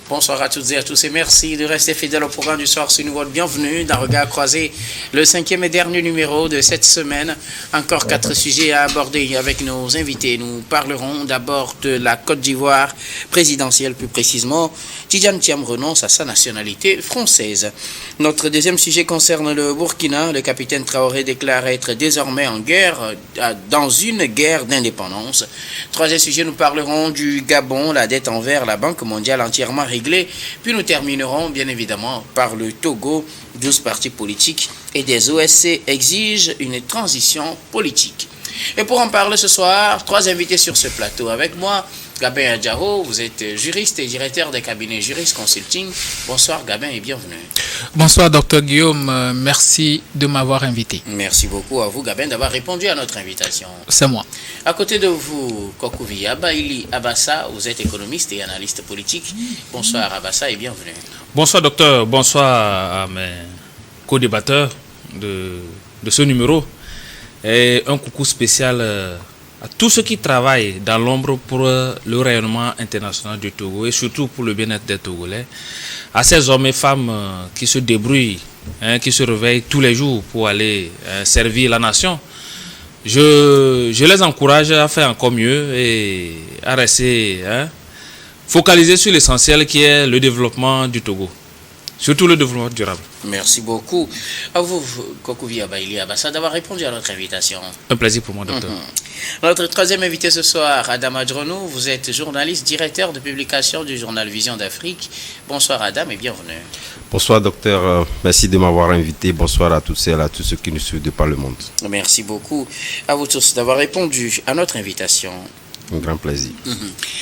Bonsoir à toutes et à tous et merci de rester fidèles au programme du soir. C'est une nouvelle bienvenue dans Regard Croisé, le 5e et dernier numéro de cette semaine. Encore 4 sujets à aborder avec nos invités. Nous parlerons d'abord de la Côte d'Ivoire présidentielle, plus précisément. Tidjane Thiam renonce à sa nationalité française. Notre deuxième sujet concerne le Burkina. Le capitaine Traoré déclare être désormais en guerre, dans une guerre d'indépendance. Troisième sujet, nous parlerons du Gabon, la dette envers la Banque mondiale entièrement réglée. Puis nous terminerons bien évidemment par le Togo. 12 partis politiques et des OSC exigent une transition politique. Et pour en parler ce soir, 3 invités sur ce plateau. Avec moi, Gabin Adjaro, vous êtes juriste et directeur des cabinets Jurist Consulting. Bonsoir Gabin et bienvenue. Bonsoir Dr Guillaume, merci de m'avoir invité. Merci beaucoup à vous Gabin d'avoir répondu à notre invitation. C'est moi. À côté de vous, Kokouvi Abaili Abassa, vous êtes économiste et analyste politique. Bonsoir Abassa et bienvenue. Bonsoir docteur, bonsoir à mes co-débatteurs de ce numéro. Et un coucou spécial à tous ceux qui travaillent dans l'ombre pour le rayonnement international du Togo et surtout pour le bien-être des Togolais. À ces hommes et femmes qui se débrouillent, qui se réveillent tous les jours pour aller servir la nation. Je les encourage à faire encore mieux et à rester focalisés sur l'essentiel qui est le développement du Togo. Surtout le développement durable. Merci beaucoup à vous, Kokouvi Abaili Abassa, d'avoir répondu à notre invitation. Un plaisir pour moi, docteur. Notre troisième invité ce soir, Adam Adjronou, vous êtes journaliste, directeur de publication du journal Vision d'Afrique. Bonsoir Adam et bienvenue. Bonsoir docteur, merci de m'avoir invité. Bonsoir à toutes et à tous ceux qui nous suivent de par le monde. Merci beaucoup à vous tous d'avoir répondu à notre invitation. Un grand plaisir.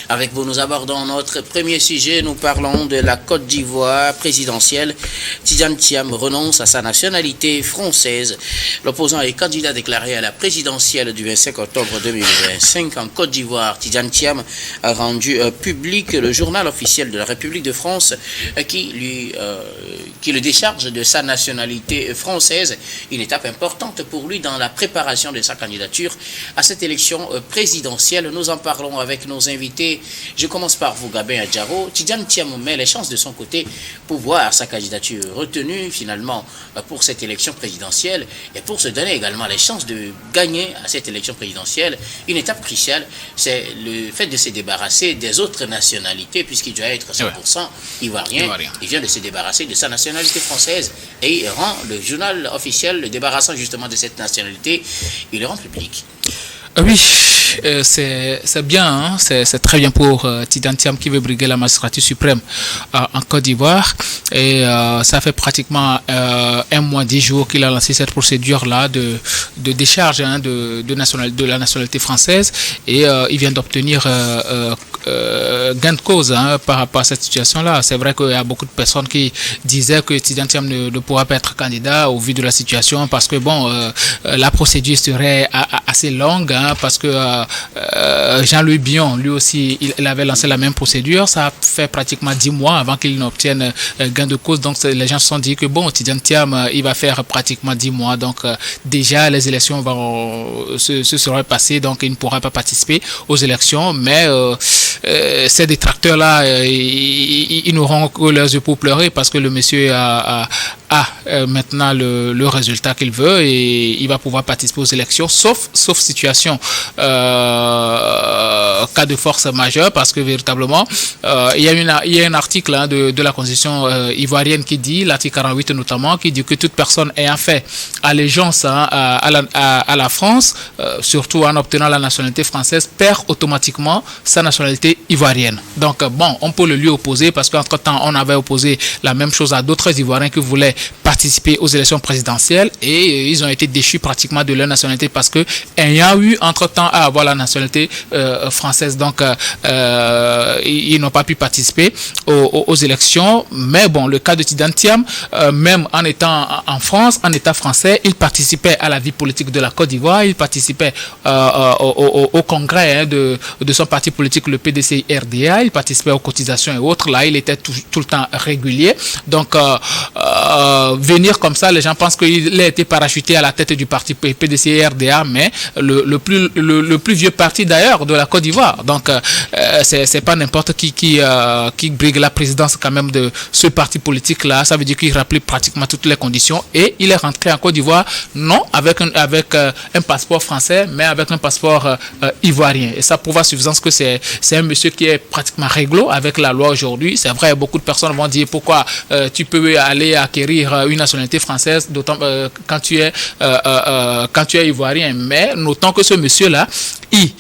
Avec vous, nous abordons notre premier sujet. Nous parlons de la Côte d'Ivoire présidentielle. Tidjane Thiam renonce à sa nationalité française. L'opposant et candidat déclaré à la présidentielle du 25 octobre 2025 en Côte d'Ivoire, Tidjane Thiam a rendu public le journal officiel de la République de France qui le décharge de sa nationalité française. Une étape importante pour lui dans la préparation de sa candidature à cette élection présidentielle. Nous en parlons avec nos invités. Je commence par vous, Gabin Adjaro. Tidjane Thiam met les chances de son côté pour voir sa candidature retenue finalement pour cette élection présidentielle et pour se donner également les chances de gagner à cette élection présidentielle. Une étape cruciale, c'est le fait de se débarrasser des autres nationalités puisqu'il doit être 100% ivoirien. Il vient de se débarrasser de sa nationalité française et il rend le journal officiel, le débarrassant justement de cette nationalité, il le rend public. Oui, c'est bien, c'est très bien pour Tidjane Thiam qui veut briguer la magistrature suprême en Côte d'Ivoire. Et ça fait pratiquement 1 mois, 10 jours qu'il a lancé cette procédure-là de décharge de la nationalité française. Et il vient d'obtenir gain de cause par rapport à cette situation-là. C'est vrai qu'il y a beaucoup de personnes qui disaient que Tidjane Thiam ne pourra pas être candidat au vu de la situation parce que la procédure serait assez longue. Parce que Jean-Louis Bion, lui aussi, il avait lancé la même procédure. Ça a fait pratiquement 10 mois avant qu'il n'obtienne gain de cause. Donc, les gens se sont dit que Tidjane Thiam, il va faire pratiquement 10 mois. Donc, déjà, les élections se seraient passées. Donc, il ne pourra pas participer aux élections. Mais ces détracteurs-là, ils n'auront que leurs yeux pour pleurer parce que le monsieur a maintenant le résultat qu'il veut et il va pouvoir participer aux élections, sauf situation cas de force majeure, parce que véritablement il y a un article de la constitution ivoirienne qui dit, l'article 48 notamment, qui dit que toute personne ayant fait allégeance à la France, surtout en obtenant la nationalité française, perd automatiquement sa nationalité ivoirienne. Donc on peut le lui opposer parce qu'entre-temps on avait opposé la même chose à d'autres Ivoiriens qui voulaient participer aux élections présidentielles et ils ont été déchus pratiquement de leur nationalité parce que ayant eu entre-temps à avoir la nationalité française, donc ils n'ont pas pu participer aux élections. Mais le cas de Tidjane Thiam, même en étant en France, en état français, il participait à la vie politique de la Côte d'Ivoire, il participait au congrès de son parti politique, le PDCI-RDA, il participait aux cotisations et autres. Là, il était tout le temps régulier. Donc, venir comme ça, les gens pensent qu'il a été parachuté à la tête du parti PDCI-RDA, mais le plus vieux parti d'ailleurs de la Côte d'Ivoire. Donc, c'est pas n'importe qui brigue la présidence quand même de ce parti politique-là, ça veut dire qu'il remplit pratiquement toutes les conditions et il est rentré en Côte d'Ivoire, non avec un passeport français, mais avec un passeport ivoirien. Et ça prouve à suffisance que c'est un monsieur qui est pratiquement réglo avec la loi aujourd'hui. C'est vrai, beaucoup de personnes vont dire pourquoi tu peux aller acquérir une nationalité française, d'autant quand tu es ivoirien. Mais notons que ce monsieur-là, il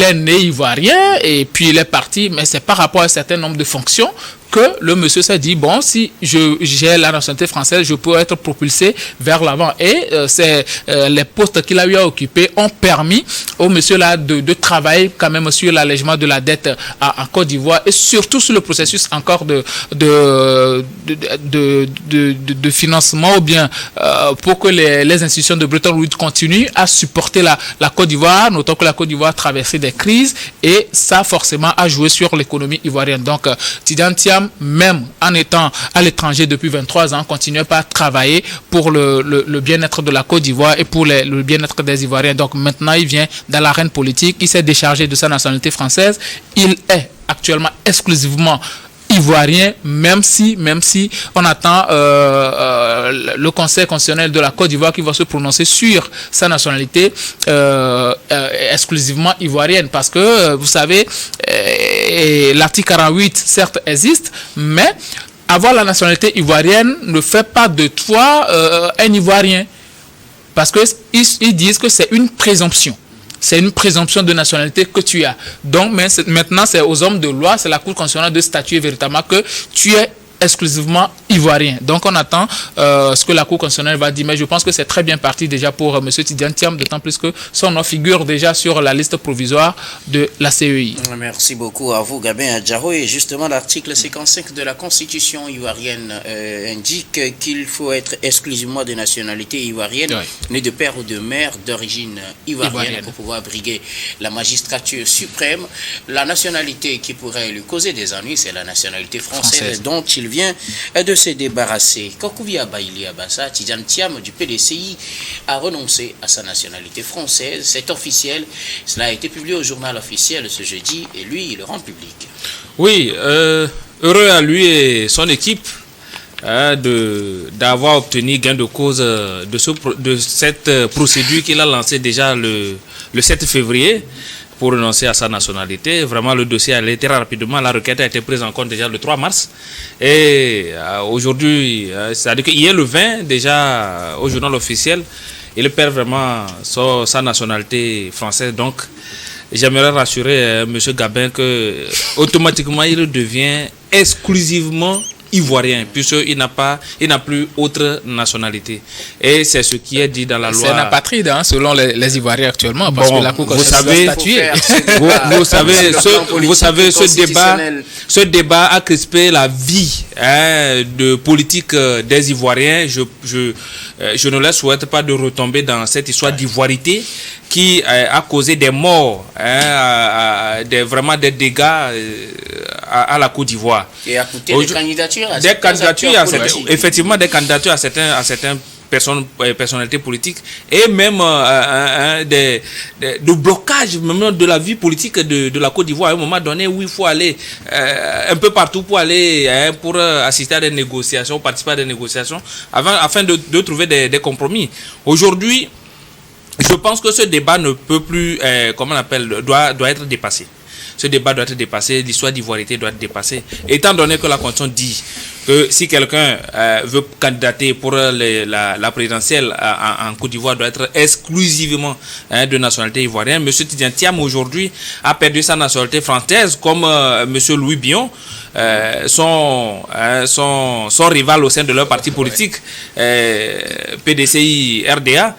est né ivoirien et puis il est parti, mais c'est par rapport à un certain nombre de fonctions que le monsieur s'est dit, bon, si j'ai la nationalité française, je peux être propulsé vers l'avant. Et c'est les postes qu'il a eu à occuper ont permis au monsieur là de travailler quand même sur l'allègement de la dette en Côte d'Ivoire et surtout sur le processus encore de financement ou bien pour que les institutions de Bretton Woods continuent à supporter la Côte d'Ivoire, notons que la Côte d'Ivoire a traversé des crises et ça forcément a joué sur l'économie ivoirienne. Donc Tidiane Thiam, même en étant à l'étranger depuis 23 ans, continuait pas à travailler pour le bien-être de la Côte d'Ivoire et pour le bien-être des Ivoiriens. Donc maintenant, il vient dans l'arène politique, il s'est déchargé de sa nationalité française, il est actuellement exclusivement ivoirien, même si on attend le Conseil constitutionnel de la Côte d'Ivoire qui va se prononcer sur sa nationalité exclusivement ivoirienne, parce que vous savez, l'article 48 certes existe, mais avoir la nationalité ivoirienne ne fait pas de toi un Ivoirien, parce que ils disent que c'est une présomption. C'est une présomption de nationalité que tu as. Donc maintenant, c'est aux hommes de loi, c'est la Cour constitutionnelle de statuer véritablement que tu es exclusivement ivoirien. Donc on attend ce que la Cour constitutionnelle va dire, mais je pense que c'est très bien parti déjà pour M. Tidiane Thiam, d'autant plus que son nom figure déjà sur la liste provisoire de la CEI. Merci beaucoup à vous, Gabin Adjaro. Et justement, l'article 55 de la Constitution ivoirienne indique qu'il faut être exclusivement de nationalité ivoirienne, né de père ou de mère d'origine ivoirienne pour pouvoir briguer la magistrature suprême. La nationalité qui pourrait lui causer des ennuis, c'est la nationalité française dont il vient de se débarrasser. Kokoubia Baïli Abassa, Tidiane Thiam du PDCI a renoncé à sa nationalité française. C'est officiel. Cela a été publié au journal officiel ce jeudi et lui, il le rend public. Oui, heureux à lui et son équipe d'avoir obtenu gain de cause de cette procédure qu'il a lancée déjà le 7 février. Pour renoncer à sa nationalité. Vraiment, le dossier allait très rapidement. La requête a été prise en compte déjà le 3 mars. Et aujourd'hui, c'est-à-dire qu'hier le 20, déjà au journal officiel, il perd vraiment sa nationalité française. Donc, j'aimerais rassurer M. Gabin que automatiquement, il devient exclusivement ivoirien, puisqu'il n'a plus autre nationalité. Et c'est ce qui est dit dans la loi. C'est un apatride, selon les Ivoiriens actuellement, parce que la Cour constitutionnelle vous savez, ce débat a crispé la vie de politique des Ivoiriens. Je ne leur souhaite pas de retomber dans cette histoire d'ivoirité qui a causé des morts, vraiment des dégâts à la Côte d'Ivoire. Et a coûté des candidatures effectivement des candidatures à certaines personnalités politiques et même de blocage même de la vie politique de la Côte d'Ivoire à un moment donné où il faut aller un peu partout pour aller pour assister à des négociations, participer à des négociations afin de trouver des compromis. Aujourd'hui, je pense que ce débat ne peut plus, doit être dépassé. Ce débat doit être dépassé, l'histoire d'ivoirité doit être dépassée. Étant donné que la Constitution dit que si quelqu'un veut candidater pour la présidentielle en Côte d'Ivoire, doit être exclusivement de nationalité ivoirienne. M. Tidiane Thiam aujourd'hui a perdu sa nationalité française comme M. Louis Bion, son rival au sein de leur parti politique, PDCI RDA,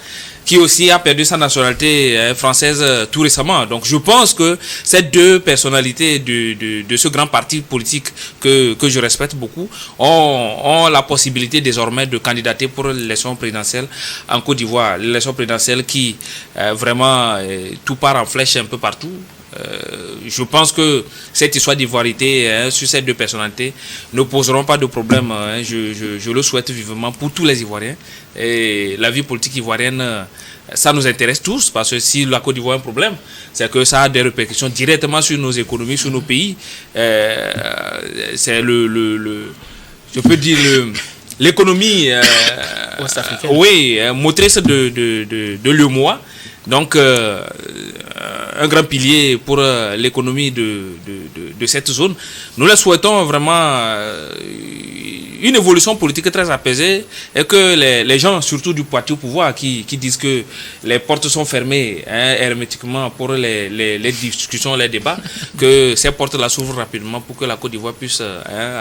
qui aussi a perdu sa nationalité française tout récemment. Donc je pense que ces deux personnalités de ce grand parti politique que je respecte beaucoup ont la possibilité désormais de candidater pour l'élection présidentielle en Côte d'Ivoire. L'élection présidentielle qui vraiment tout part en flèche un peu partout. je pense que cette histoire d'ivoirité sur ces deux personnalités ne poseront pas de problème. Je le souhaite vivement pour tous les Ivoiriens. Et la vie politique ivoirienne, ça nous intéresse tous, parce que si la Côte d'Ivoire a un problème, c'est que ça a des répercussions directement sur nos économies, sur nos pays. C'est je peux dire l'économie oui, motrice de l'UEMOA. Donc, un grand pilier pour l'économie de cette zone. Nous le souhaitons vraiment une évolution politique très apaisée et que les gens, surtout du parti au pouvoir, qui disent que les portes sont fermées hermétiquement pour les discussions, les débats, que ces portes-là s'ouvrent rapidement pour que la Côte d'Ivoire puisse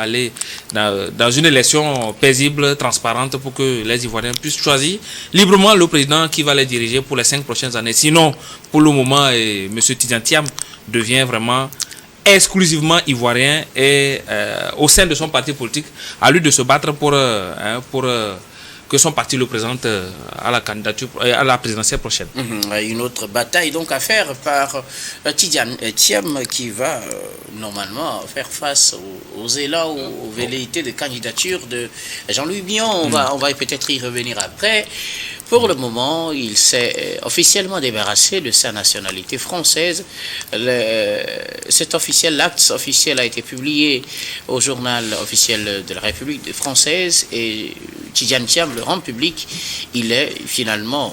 aller dans une élection paisible, transparente, pour que les Ivoiriens puissent choisir librement le président qui va les diriger pour les 5 prochaines années. Sinon, pour le moment, M. Tidiane Thiam devient vraiment exclusivement ivoirien et au sein de son parti politique, à lui de se battre pour que son parti le présente à la candidature, à la présidentielle prochaine. Une autre bataille donc à faire par Tidiane Thiam qui va normalement faire face aux élans, aux velléités de candidature de Jean-Louis Billon. On va peut-être y revenir après. Pour le moment, il s'est officiellement débarrassé de sa nationalité française. L'acte officiel a été publié au journal officiel de la République française et Tidiane Thiam le rend public. Il est finalement,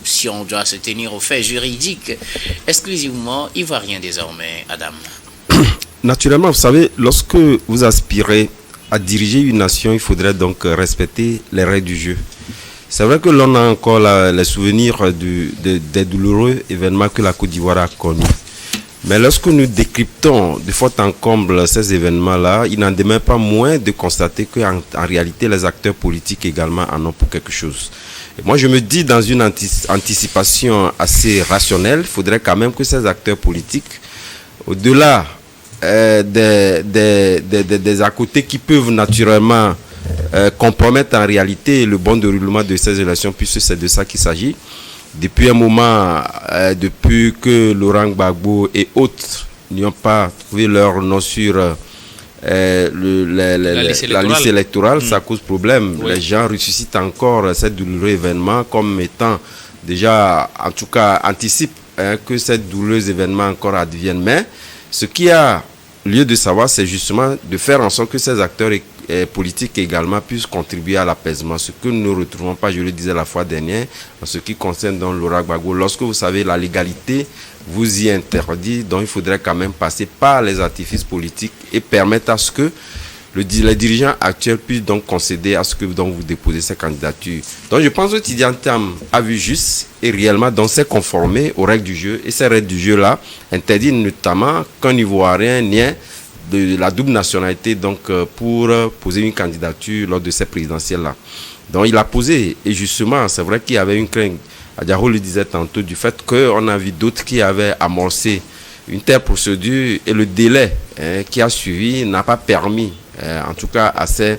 si on doit se tenir aux faits juridiques, exclusivement ivoirien désormais, Adam. Naturellement, vous savez, lorsque vous aspirez à diriger une nation, il faudrait donc respecter les règles du jeu. C'est vrai que l'on a encore les souvenirs des douloureux événements que la Côte d'Ivoire a connus. Mais lorsque nous décryptons de fond en comble ces événements-là, il n'en demeure pas moins de constater qu'en réalité, les acteurs politiques également en ont pour quelque chose. Et moi, je me dis, dans une anticipation assez rationnelle, il faudrait quand même que ces acteurs politiques, au-delà des à côté qui peuvent naturellement compromettre en réalité le bon déroulement de ces élections, puisque c'est de ça qu'il s'agit. Depuis un moment, depuis que Laurent Gbagbo et autres n'ont pas trouvé leur nom sur la liste électorale, ça cause problème. Oui. Les gens ressuscitent encore ces douloureux événements comme étant déjà, en tout cas, anticipent que ces douloureux événements encore adviennent. Mais ce qui a lieu de savoir, c'est justement de faire en sorte que ces acteurs politiques également puissent contribuer à l'apaisement. Ce que nous ne retrouvons pas, je le disais la fois dernière, en ce qui concerne dans Laurent Gbagbo. Lorsque vous savez la légalité vous y interdit, donc il faudrait quand même passer par les artifices politiques et permettre à ce que les dirigeants actuels puissent donc concéder à ce que donc vous déposez ces candidatures. Donc je pense que Tidiane Thiam a vu juste et réellement donc s'est conformé aux règles du jeu. Et ces règles du jeu-là interdisent notamment qu'un Ivoirien n'ait de la double nationalité donc pour poser une candidature lors de ces présidentielles-là. Donc il a posé, et justement, c'est vrai qu'il y avait une crainte, Adjaro le disait tantôt, du fait qu'on a vu d'autres qui avaient amorcé une telle procédure et le délai qui a suivi n'a pas permis, en tout cas à ces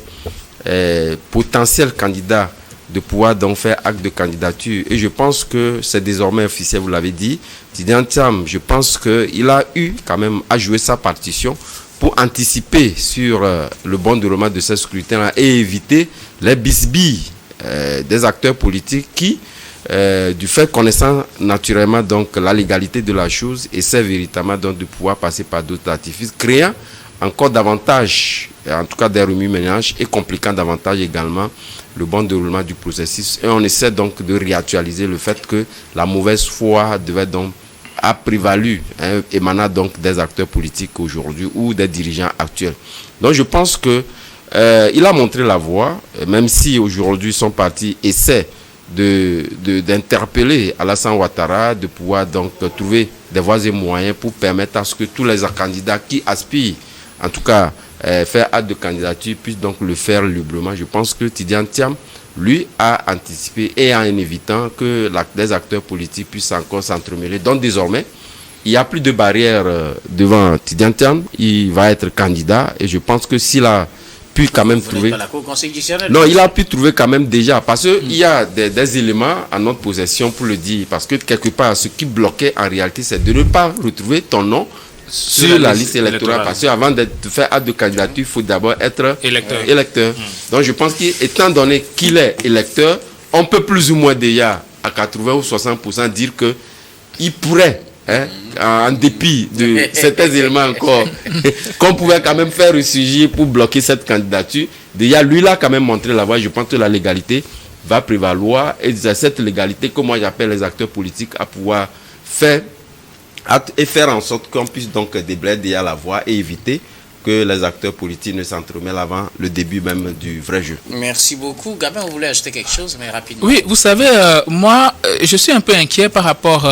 potentiels candidats de pouvoir donc faire acte de candidature. Et je pense que c'est désormais officiel, vous l'avez dit. Tidiane Thiam, je pense qu'il a eu quand même à jouer sa partition pour anticiper sur le bon déroulement de ce scrutin-là et éviter les bisbilles des acteurs politiques qui, du fait connaissant naturellement donc la légalité de la chose, essaient véritablement donc de pouvoir passer par d'autres artifices, créant encore davantage, en tout cas des remue-ménages et compliquant davantage également le bon déroulement du processus. Et on essaie donc de réactualiser le fait que la mauvaise foi devait donc a prévalu, émanant donc des acteurs politiques aujourd'hui ou des dirigeants actuels. Donc je pense que il a montré la voie, même si aujourd'hui son parti essaie d'interpeller Alassane Ouattara, de pouvoir donc trouver des voies et moyens pour permettre à ce que tous les candidats qui aspirent, en tout cas faire acte de candidature, puissent donc le faire librement. Je pense que Tidiane Thiam, lui, a anticipé et en évitant que les acteurs politiques puissent encore s'entremêler. Donc désormais, il n'y a plus de barrière devant Tidiane Thiam. Il va être candidat et je pense que s'il a pu pu quand même trouver. La Cour constitutionnelle. Non, il a pu trouver quand même déjà, parce qu'il y a des éléments à notre possession pour le dire, parce que quelque part, ce qui bloquait en réalité, c'est de ne pas retrouver ton nom sur la liste électorale. Parce qu'avant de faire acte de candidature, il faut d'abord être électeur. Donc je pense qu'étant donné qu'il est électeur, on peut plus ou moins déjà, à 80 ou 60% dire qu'il pourrait, en dépit de certains éléments encore, qu'on pouvait quand même faire ressurgir pour bloquer cette candidature. Déjà, lui, là, quand même montré la voie. Je pense que la légalité va prévaloir. Et cette légalité, que moi j'appelle les acteurs politiques, à pouvoir faire en sorte qu'on puisse donc déblayer déjà la voie et éviter que les acteurs politiques ne s'entremêlent avant le début même du vrai jeu. Merci beaucoup. Gabin, vous voulez ajouter quelque chose, mais rapidement. Oui, vous savez, moi, je suis un peu inquiet par rapport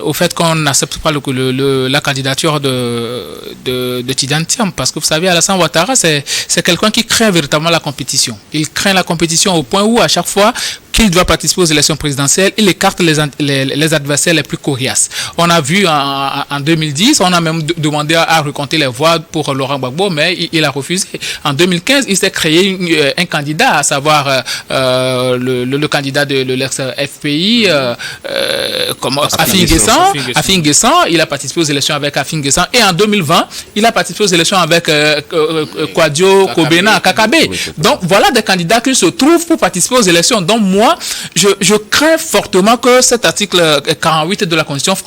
au fait qu'on n'accepte pas la candidature de Tidjane Thiam, parce que vous savez, Alassane Ouattara, c'est quelqu'un qui craint véritablement la compétition. Il craint la compétition au point où, à chaque fois qu'il doit participer aux élections présidentielles, il écarte les adversaires les plus coriaces. On a vu en 2010, on a même demandé à recompter les voix pour Laurent Gbagbo, mais il a refusé. En 2015, il s'est créé un candidat, à savoir le candidat de l'ex-FPI, Afin Guessan. Il a participé aux élections avec Afin Guessan. Et en 2020, il a participé aux élections avec Kwadio Kobena Kakabe. Donc voilà des candidats qui se trouvent pour participer aux élections. Donc moi, je crains fortement que cet article 48 de la Constitution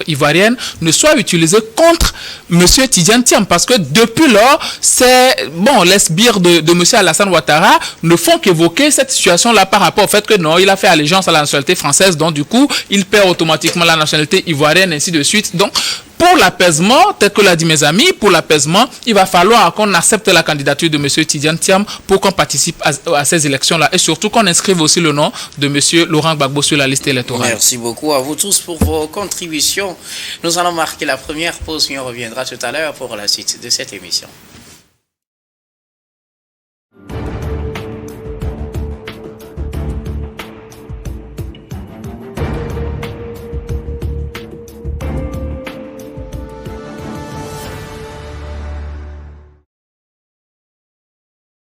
ivoirienne ne soit utilisé contre M. Tidjane Thiam, parce que depuis lors, les sbires de M. Alassane Ouattara ne font qu'évoquer cette situation-là par rapport au fait que non, il a fait allégeance à la nationalité française, donc du coup, il perd automatiquement la nationalité ivoirienne, ainsi de suite. Donc, pour l'apaisement, tel que l'a dit mes amis, pour l'apaisement, il va falloir qu'on accepte la candidature de M. Tidjane Thiam pour qu'on participe à ces élections-là, et surtout qu'on inscrive aussi le nom de M. Laurent Gbagbo sur la liste électorale. Merci beaucoup à vous tous pour vos contributions. Nous allons marquer la première pause, mais on reviendra tout à l'heure pour la suite de cette émission.